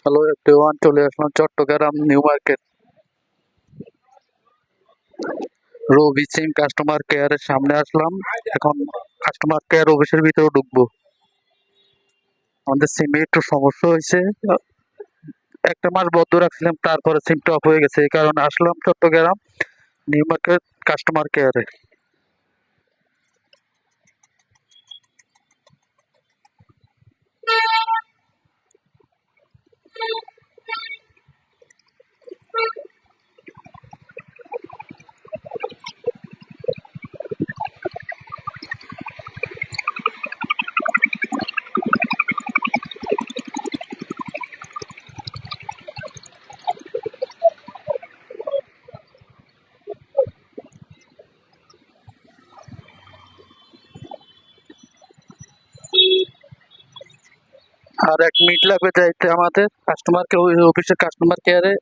Hello everyone, চলে আসলাম Chittagong new market রবি সিম customer কেয়ারের সামনে আসলাম। এখন কাস্টমার কেয়ার অফিসের ভিতরে ঢুকবো। আমাদের সিমে একটু সমস্যা হয়েছে, একটা মাস বন্ধ রাখছিলাম, তারপরে সিমটা অফ হয়ে গেছে, এই কারণে আসলাম চট্টগ্রাম নিউ মার্কেট কাস্টমার কেয়ারে। আর 1 মিনিট লাগবে যাইতে আমাদের কাস্টমার অফিসের কাস্টমার কেয়ারে।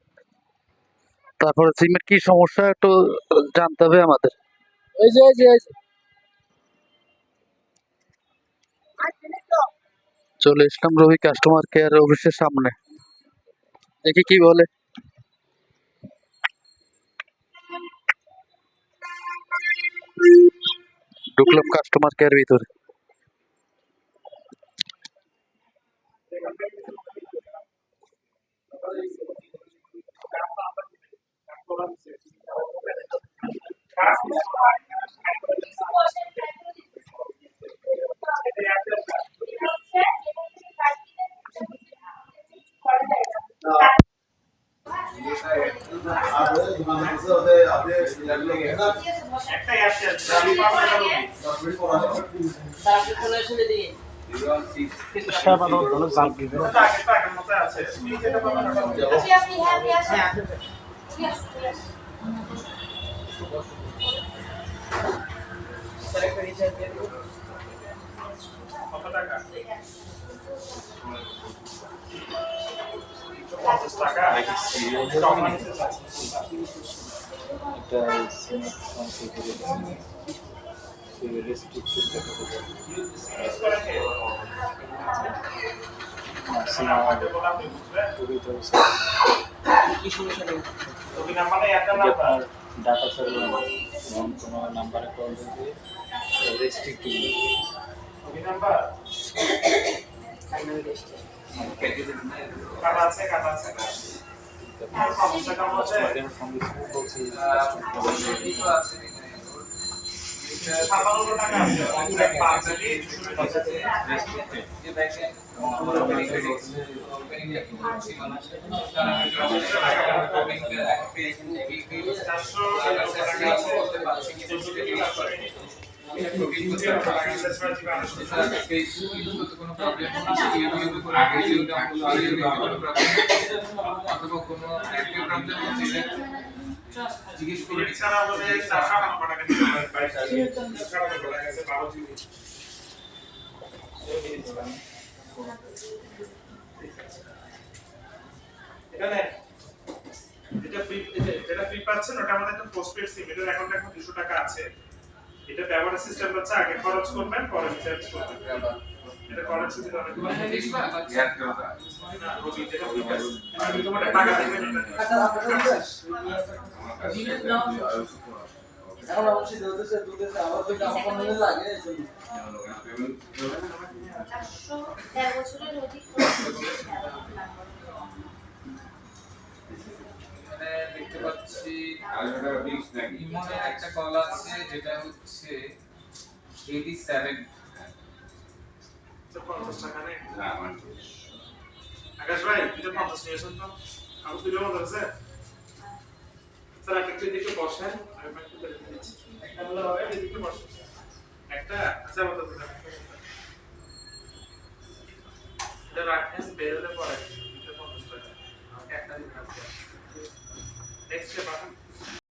তারপরে সিমের কি সমস্যা একটু জানতে হবে আমাদের। চলে আসলাম রবি কাস্টমার কেয়ার অফিসের সামনে, দেখি কি বলে। ঢুকলাম কাস্টমার কেয়ার ভিতরে। কত টাকা? 50 টাকা। এটা ডাটা সার্ভার এবং কোনো নাম্বারে কল দিলে রেস্ট্রিক্টেড নাম্বার কাটা আছে সমস্যাটা হচ্ছে বলছি 57 টাকা আছে 5 জিজ্ঞেস করে ছাড়া আমাদের 458 টাকা দিতে হবে 22 টাকা গেছে 12 জিবি। এখানে যেটা ফ্রি পাচ্ছেন ওটা আমাদের একটা পোস্টপেড সিম, এটার অ্যাকাউন্টে এখন 200 টাকা আছে। এটা ব্যবহার সিস্টেম হচ্ছে আগে খরচ করবেন পরে রিচার্জ করবেন। এটা করার সুবিধা অনেক বেশি। না রবি যেটা ফ্রি পাচ্ছেন আপনি তোমার টাকা দিবেন এটা এখন অবশ্যই দুধে আবার তো টাকা কম লাগে এজন্য 411 বছরের অধিক দেখতে পাচ্ছি ইমনের একটা কল আছে যেটা হচ্ছে 87 50 টাকা নেই না আকাশ ভাই এটা 50 নিয়েছেন তো আমি তো জমা দিয়েছে স্যার আপনি একটু বসেন আমি একটু দেখে দিচ্ছি একটা হলো হবে এদিকে বসেন একটা আচ্ছা বলতে এটা রাখেন বেরোলে পরে এটা 50 টাকা আমাকে একটা দিন আছে নেক্সট ডে পাঠান